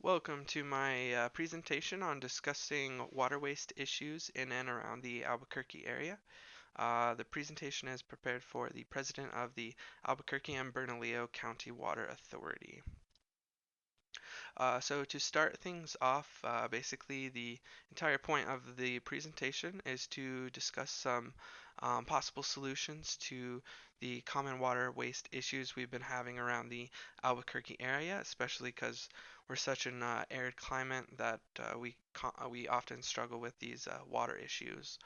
Welcome to my presentation on discussing water waste issues in and around the Albuquerque area. The presentation is prepared for the president of the Albuquerque and Bernalillo County Water Authority. So to start things off, basically the entire point of the presentation is to discuss some possible solutions to the common water waste issues we've been having around the Albuquerque area, especially because we're such an arid climate that we often struggle with these water issues.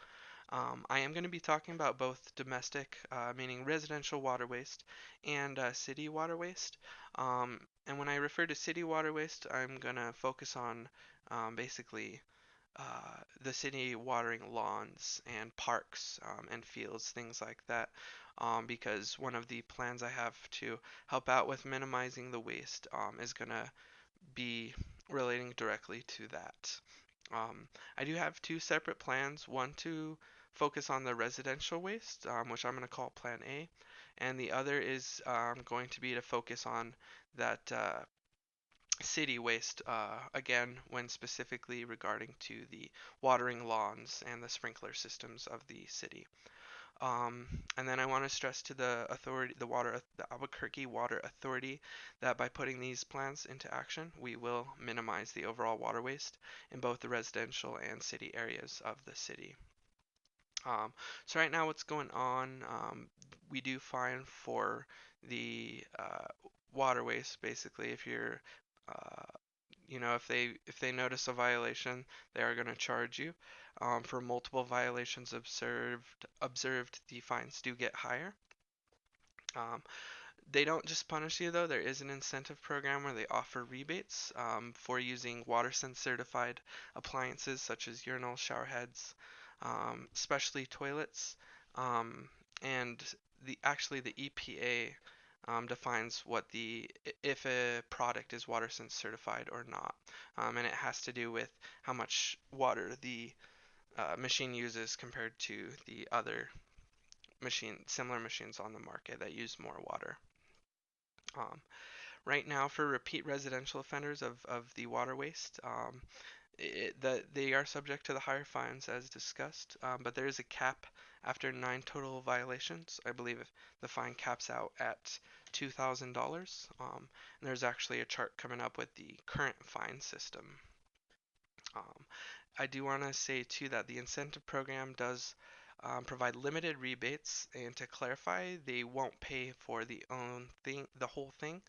I am going to be talking about both domestic, meaning residential water waste, and city water waste. And when I refer to city water waste, I'm going to focus on basically the city watering lawns and parks and fields, things like that, because one of the plans I have to help out with minimizing the waste is going to be relating directly to that. Um, I do have two separate plans, one to focus on the residential waste, which I'm going to call Plan A, and the other is going to be to focus on that city waste, again, when specifically regarding to the watering lawns and the sprinkler systems of the city. And then I want to stress to the authority, the Albuquerque Water Authority, that by putting these plans into action, we will minimize the overall water waste in both the residential and city areas of the city. Um, so right now, what's going on? We do fine for the water waste. Basically, if you're uh, if they notice a violation, they are going to charge you. For multiple violations observed, the fines do get higher. Um, they don't just punish you though. There is an incentive program where they offer rebates for using WaterSense certified appliances such as urinals, shower heads, especially toilets, um, and the EPA defines what the if a product is WaterSense certified or not, and it has to do with how much water the machine uses compared to the other similar machines on the market that use more water. Um, right now, for repeat residential offenders of the water waste, that they are subject to the higher fines as discussed, but there is a cap after 9 total violations. I believe the fine caps out at $2,000. And there's actually a chart coming up with the current fine system. Um, I do want to say too that the incentive program does provide limited rebates, and to clarify, they won't pay for the whole thing.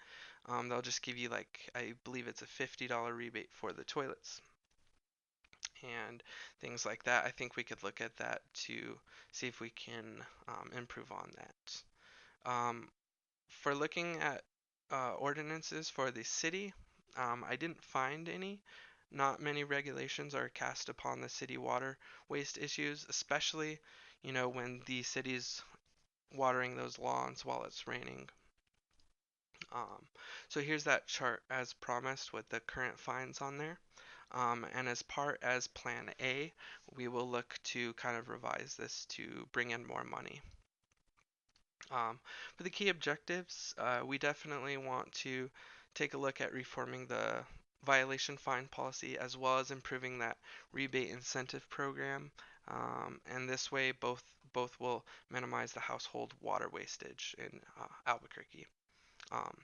They'll just give you like I believe it's a $50 rebate for the toilets and things like that. I think we could look at that to see if we can improve on that. For looking at ordinances for the city, I didn't find any. Not many regulations are cast upon the city water waste issues, especially, when the city's watering those lawns while it's raining. Um, so here's that chart as promised with the current fines on there. And as part as Plan A, we will look to kind of revise this to bring in more money. For the key objectives, we definitely want to take a look at reforming the violation fine policy as well as improving that rebate incentive program. And this way, both will minimize the household water wastage in Albuquerque. Um,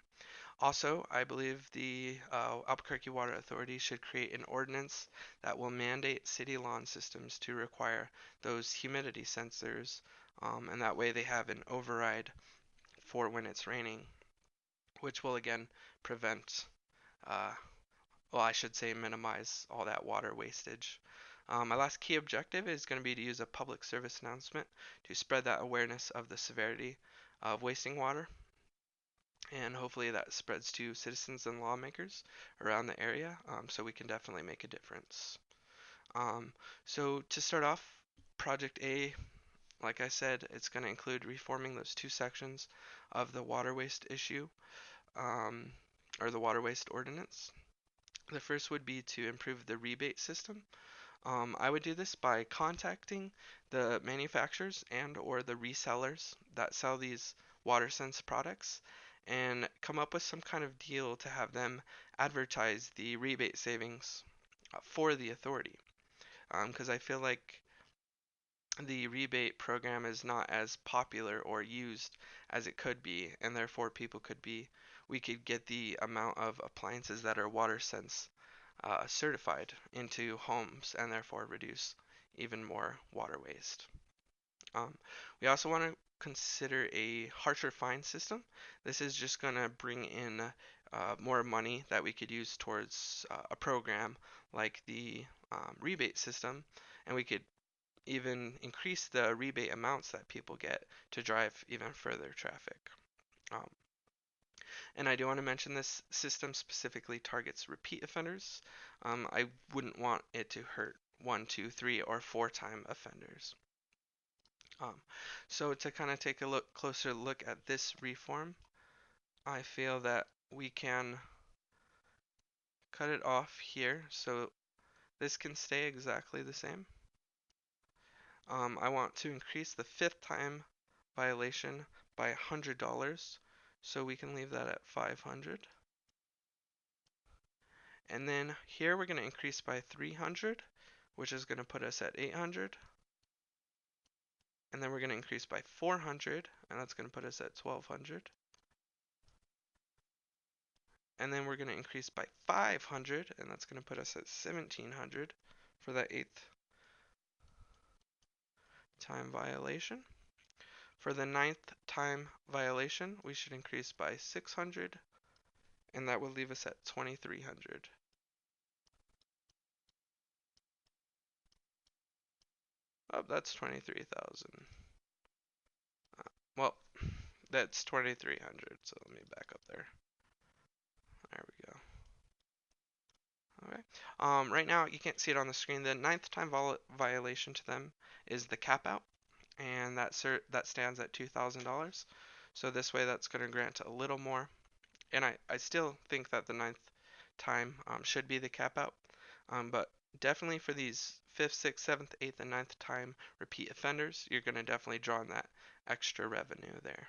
Also, I believe the Albuquerque Water Authority should create an ordinance that will mandate city lawn systems to require those humidity sensors, and that way they have an override for when it's raining, which will again prevent, uh, well, I should say minimize all that water wastage. My last key objective is going to be to use a public service announcement to spread that awareness of the severity of wasting water, and hopefully that spreads to citizens and lawmakers around the area, so we can definitely make a difference. Um, so to start off, Project A, like I said, it's going to include reforming those two sections of the water waste issue, um, or the water waste ordinance. The first would be to improve the rebate system. I would do this by contacting the manufacturers and or the resellers that sell these WaterSense products and come up with some kind of deal to have them advertise the rebate savings for the authority. Because I feel like the rebate program is not as popular or used as it could be, and therefore we could get the amount of appliances that are WaterSense certified into homes, and therefore reduce even more water waste. Um, we also want to consider a harsher fine system. This is just going to bring in more money that we could use towards a program like the rebate system, and we could even increase the rebate amounts that people get to drive even further traffic. Um, and I do want to mention this system specifically targets repeat offenders. I wouldn't want it to hurt one, two, three, or four-time offenders. Um, so to kind of take a closer look at this reform, I feel that we can cut it off here so this can stay exactly the same. I want to increase the fifth time violation by $100, so we can leave that at 500. And then here we're going to increase by 300, which is going to put us at 800. And then we're going to increase by 400, and that's going to put us at 1200. And then we're going to increase by 500, and that's going to put us at 1700 for that eighth time violation. For the ninth time violation, we should increase by 600, and that will leave us at 2300. Oh, that's 23,000. Well, that's 2300, so let me back up there. There we go. Okay. Right now, you can't see it on the screen. The ninth time violation to them is the cap out, and that stands at $2,000. So this way, that's going to grant a little more. And I still think that the ninth time should be the cap out, but definitely for these fifth, sixth, seventh, eighth, and ninth time repeat offenders, you're going to definitely draw on that extra revenue there.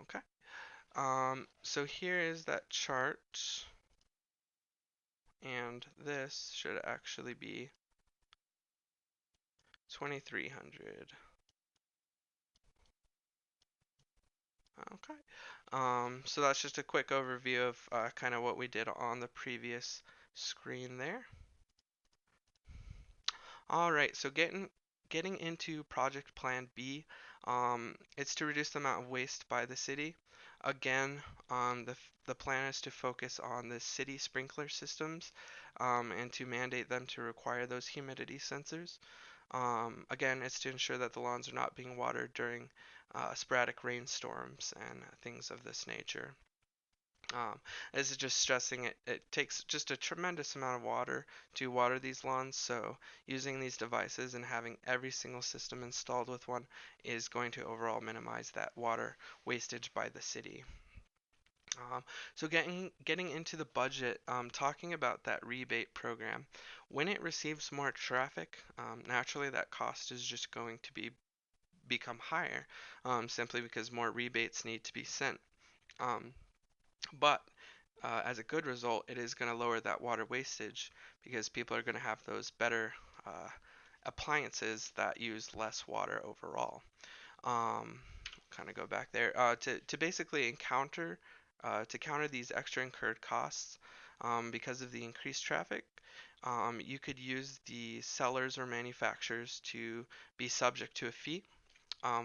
Okay. So here is that chart, and this should actually be 2300. Okay. So that's just a quick overview of kind of what we did on the previous screen there. All right, so getting into Project Plan B, it's to reduce the amount of waste by the city. Again, the plan is to focus on the city sprinkler systems and to mandate them to require those humidity sensors. Again, it's to ensure that the lawns are not being watered during sporadic rainstorms and things of this nature. This is just stressing it takes just a tremendous amount of water to water these lawns, so using these devices and having every single system installed with one is going to overall minimize that water wastage by the city. So getting into the budget, talking about that rebate program, when it receives more traffic, naturally that cost is just going to become higher, simply because more rebates need to be sent. Um, but as a good result, it is going to lower that water wastage because people are going to have those better appliances that use less water overall. Um, kind of go back there to basically to counter these extra incurred costs because of the increased traffic. You could use the sellers or manufacturers to be subject to a fee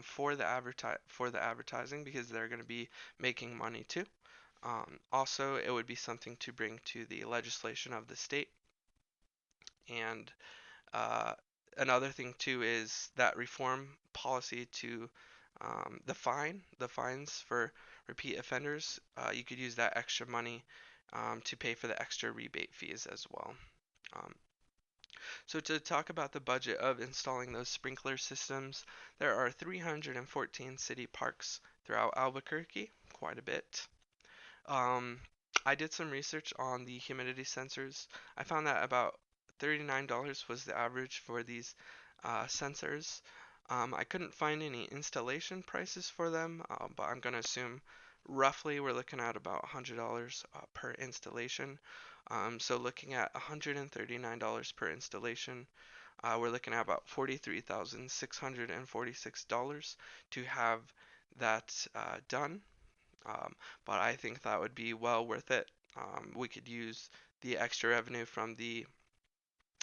for the advertising because they're going to be making money too. Also, it would be something to bring to the legislation of the state. And uh, another thing too is that reform policy to the fines for repeat offenders. You could use that extra money to pay for the extra rebate fees as well. Um, so to talk about the budget of installing those sprinkler systems, there are 314 city parks throughout Albuquerque, quite a bit. Um, I did some research on the humidity sensors. I found that about $39 was the average for these sensors. I couldn't find any installation prices for them, but I'm going to assume roughly we're looking at about $100 per installation. So looking at $139 per installation, we're looking at about $43,646 to have that done. Um, but I think that would be well worth it. We could use the extra revenue from the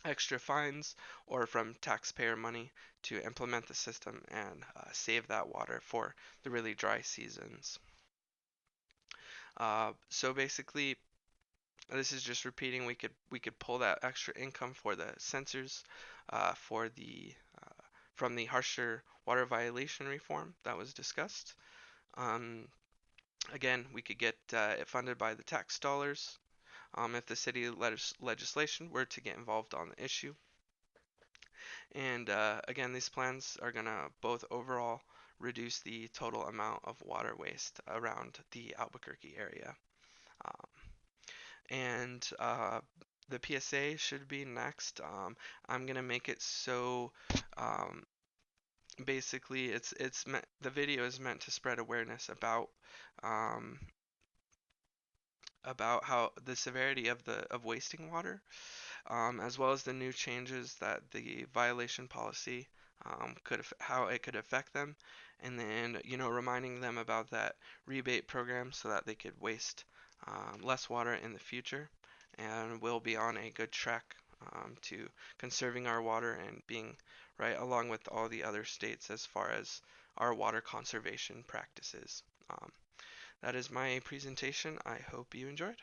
extra fines or from taxpayer money to implement the system and save that water for the really dry seasons. So basically, this is just repeating. We could pull that extra income for the sensors, for the from the harsher water violation reform that was discussed. Um, Again, we could get it funded by the tax dollars if the city legislation were to get involved on the issue. And again, these plans are going to both overall reduce the total amount of water waste around the Albuquerque area. Um, and the PSA should be next. I'm going to make it so um, basically the video is meant to spread awareness um, about how the severity of the of wasting water, as well as the new changes that the violation policy how it could affect them, and then reminding them about that rebate program so that they could waste less water in the future, and we'll be on a good track to conserving our water and being right along with all the other states as far as our water conservation practices. That is my presentation. I hope you enjoyed.